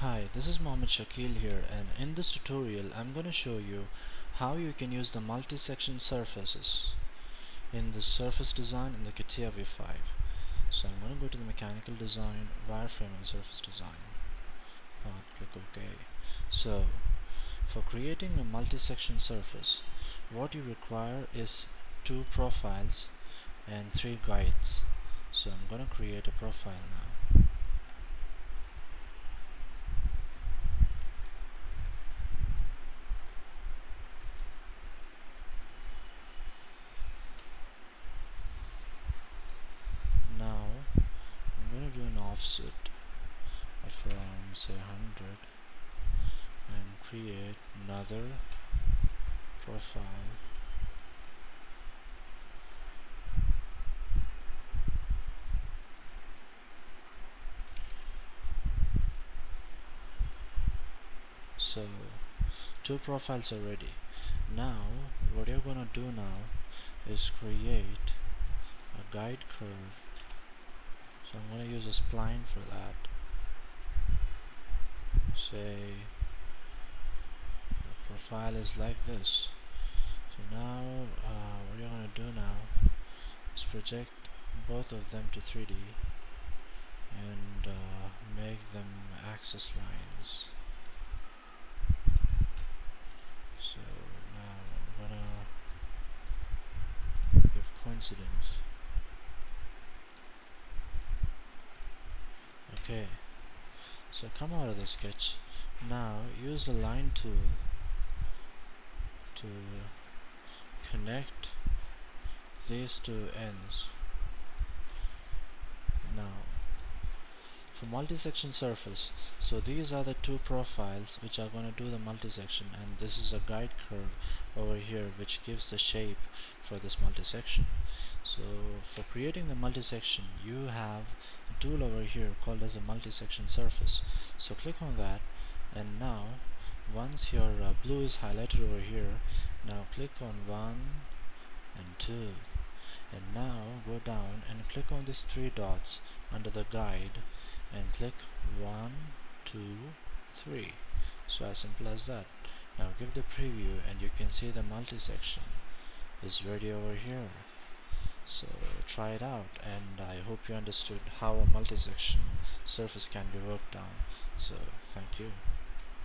Hi, this is Mohammed Shakeel here, and in this tutorial I'm going to show you how you can use the multi-section surfaces in the surface design in the Catia V5. So I'm going to go to the mechanical design, wireframe and surface design. Click OK. So for creating a multi-section surface, what you require is 2 profiles and 3 guides. So I'm going to create a profile now. Now I'm going to do an offset of around say 100 and create another profile. So 2 profiles are ready. Now what you're gonna do now is create a guide curve. So I'm gonna use a spline for that. Say the profile is like this. So now what you're gonna do now is project both of them to 3D and make them axis lines. So now I'm gonna give coincidence. Okay, so come out of the sketch. Now use the line tool to connect these two ends. Now for multi-section surface, so these are the 2 profiles which are going to do the multi-section, and this is a guide curve over here which gives the shape for this multi-section. So for creating the multi-section, you have a tool over here called as a multi-section surface. So click on that, and now once your blue is highlighted over here, now click on 1 and 2, and now go down and click on these 3 dots under the guide and click 1, 2, 3. So as simple as that. Now give the preview and you can see the multi-section is ready over here. So try it out, and I hope you understood how a multi-section surface can be worked on. So thank you.